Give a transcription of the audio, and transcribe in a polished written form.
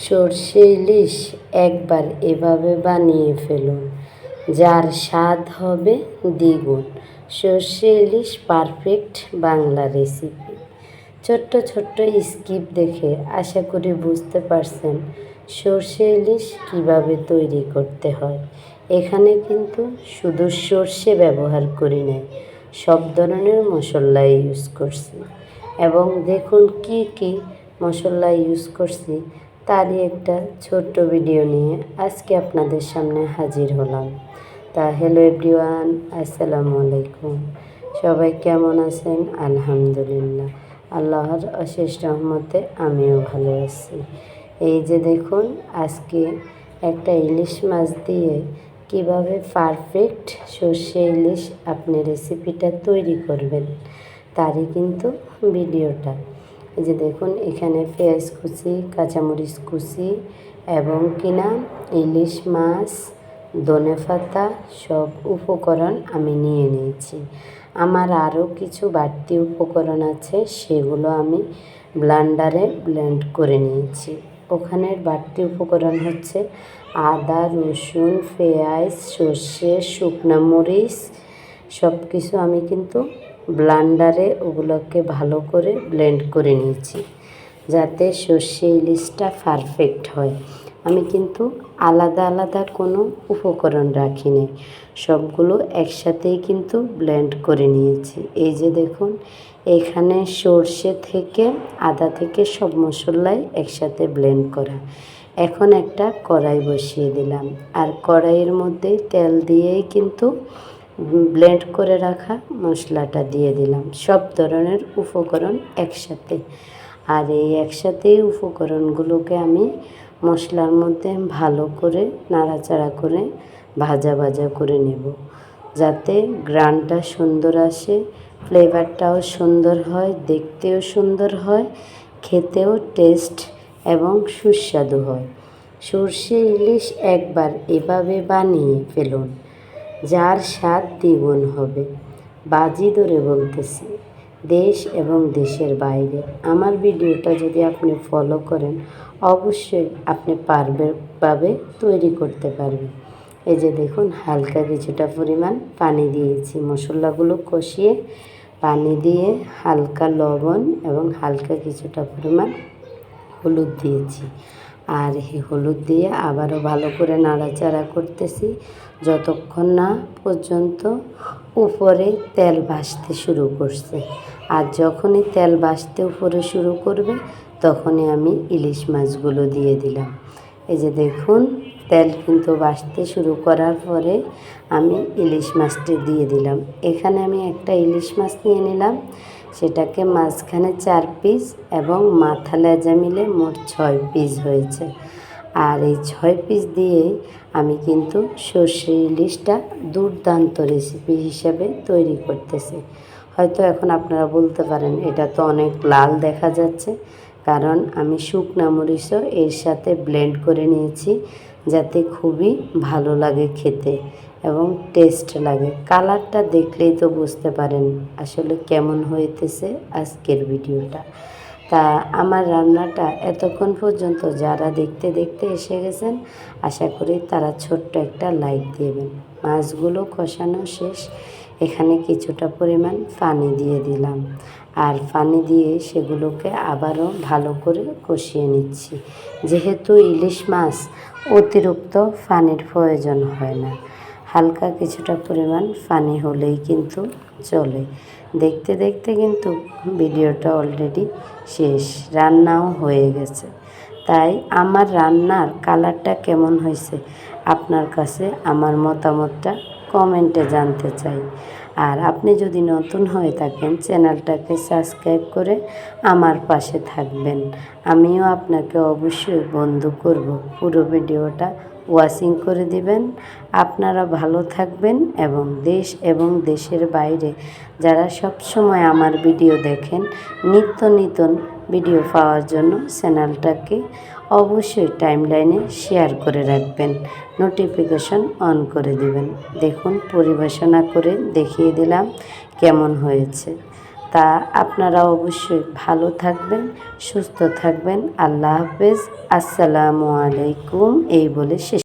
সরষে ইলিশ একবার এভাবে বানিয়ে ফেলুন, যার স্বাদ হবে দ্বিগুণ। সরষে ইলিশ পারফেক্ট বাংলা রেসিপি। ছোট্ট ছোট্ট স্কিপ দেখে আশা করি বুঝতে পারছেন সরষে ইলিশ কীভাবে তৈরি করতে হয়। এখানে কিন্তু শুধু সরষে ব্যবহার করি নাই, সব ধরনের মশলা ইউজ করছি। এবং দেখুন কি কি মশলা ইউজ করছি তারই একটা ছোট্ট ভিডিও নিয়ে আজকে আপনাদের সামনে হাজির হলাম। তা হ্যালো এভরিওয়ান, আসসালামু আলাইকুম। সবাই কেমন আছেন? আলহামদুলিল্লাহ, আল্লাহর অশেষ রহমতে আমিও ভালো আছি। এই যে দেখুন, আজকে একটা ইলিশ মাছ দিয়ে কিভাবে পারফেক্ট সরষে ইলিশ আপনি রেসিপিটা তৈরি করবেন তারই কিন্তু ভিডিওটা। এই যে দেখুন, এখানে পেঁয়াজ কুচি, কাঁচামরিচ কুচি এবং কিনা ইলিশ মাছ, ধনেপাতা সব উপকরণ আমি নিয়ে নিয়েছি। আমার আরও কিছু বাড়তি উপকরণ আছে, সেগুলো আমি ব্লেন্ডারে ব্লেন্ড করে নিয়েছি। ওখানের বাড়তি উপকরণ হচ্ছে আদা, রসুন, পেঁয়াজ, সর্ষে, শুকনো মরিচ সব কিছু আমি কিন্তু ব্লেন্ডারে ওগুলোকে ভালো করে ব্লেন্ড করে নিয়েছি, যাতে সর্ষে ইলিশটা পারফেক্ট হয়। আমি কিন্তু আলাদা আলাদা কোনো উপকরণ রাখিনি, সবগুলো একসাথেই কিন্তু ব্লেন্ড করে নিয়েছি। এই যে দেখুন, এখানে সর্ষে থেকে আদা থেকে সব মশলাই একসাথে ব্লেন্ড করা। এখন একটা কড়াই বসিয়ে দিলাম, আর কড়াইয়ের মধ্যে তেল দিয়েই কিন্তু ব্লেন্ড করে রাখা মশলাটা দিয়ে দিলাম, সব ধরনের উপকরণ একসাথে। আর এই একসাথেই উপকরণগুলোকে আমি মশলার মধ্যে ভালো করে নাড়াচাড়া করে ভাজা ভাজা করে নেব, যাতে গ্রানটা সুন্দর আসে, ফ্লেভারটাও সুন্দর হয়, দেখতেও সুন্দর হয়, খেতেও টেস্ট এবং সুস্বাদু হয়। সরষে ইলিশ একবার এভাবে বানিয়ে ফেলুন, যার স্বাদ দ্বিগুণ হবে। বাজি ধরে বলতেছি, দেশ এবং দেশের বাইরে আমার ভিডিওটা যদি আপনি ফলো করেন, অবশ্যই আপনি পারবে তৈরি করতে পারবেন। এই যে দেখুন, হালকা কিছুটা পরিমাণ পানি দিয়েছি, মশলাগুলো কষিয়ে পানি দিয়ে হালকা লবণ এবং হালকা কিছুটা পরিমাণ হলুদ দিয়েছি। আর এই হলুদ দিয়ে আবারও ভালো করে নাড়াচাড়া করতেছি, যতক্ষণ না পর্যন্ত উপরে তেল ভাসতে শুরু করছে। আর যখনই তেল ভাসতে উপরে শুরু করবে, তখনই আমি ইলিশ মাছগুলো দিয়ে দিলাম। এই যে দেখুন, তেল কিন্তু ভাসতে শুরু করার পরে আমি ইলিশ মাছটি দিয়ে দিলাম। এখানে আমি একটা ইলিশ মাছ নিয়ে নিলাম, সেটাকে মাঝখানে 4 পিস এবং মাথা লেজা মিলে মোট 6 পিস হয়েছে। আর এই 6 পিস দিয়ে আমি কিন্তু সরষে ইলিশটা দুর্দান্ত রেসিপি হিসাবে তৈরি করতেছি। হয়তো এখন আপনারা বলতে পারেন, এটা তো অনেক লাল দেখা যাচ্ছে, কারণ আমি শুকনা মরিচও এর সাথে ব্লেন্ড করে নিয়েছি, যাতে খুবই ভালো লাগে খেতে এবং টেস্ট লাগে। কালারটা দেখলেই তো বুঝতে পারেন আসলে কেমন হইতেছে আজকের ভিডিওটা। তা আমার রান্নাটা এতক্ষণ পর্যন্ত যারা দেখতে দেখতে এসে গেছেন, আশা করি তারা ছোট্ট একটা লাইক দেবেন। মাছগুলো কষানো শেষ, এখানে কিছুটা পরিমাণ পানি দিয়ে দিলাম, আর পানি দিয়ে সেগুলোকে আবারও ভালো করে কষিয়ে নিচ্ছি। যেহেতু ইলিশ মাছ অতিরিক্ত পানির প্রয়োজন হয় না, হালকা কিছুটা পরিমাণ পানি হলেই কিন্তু চলে। দেখতে দেখতে কিন্তু ভিডিওটা অলরেডি শেষ, রান্নাও হয়ে গেছে। তাই আমার রান্নার কালারটা কেমন হয়েছে আপনার কাছে আমার মতামতটা কমেন্টে জানতে চাই। আর আপনি যদি নতুন হয়ে থাকেন, চ্যানেলটাকে সাবস্ক্রাইব করে আমার পাশে থাকবেন। আমিও আপনাকে অবশ্যই বন্ধু করব, পুরো ভিডিওটা ওয়াচিং করে দিবেন। আপনারা ভালো থাকবেন এবং দেশ এবং দেশের বাইরে যারা সব সময় আমার ভিডিও দেখেন, নিত্য নতুন ভিডিও পাওয়ার জন্য চ্যানেলটাকে অবশ্যই টাইমলাইনে শেয়ার করে রাখবেন, নোটিফিকেশন অন করে দিবেন। দেখুন, পরিবেশনা করে দেখিয়ে দিলাম কেমন হয়েছে। তা আপনারা অবশ্যই ভালো থাকবেন, সুস্থ থাকবেন। আল্লাহ হাফেজ, আসসালামু আলাইকুম এই বলে শেষ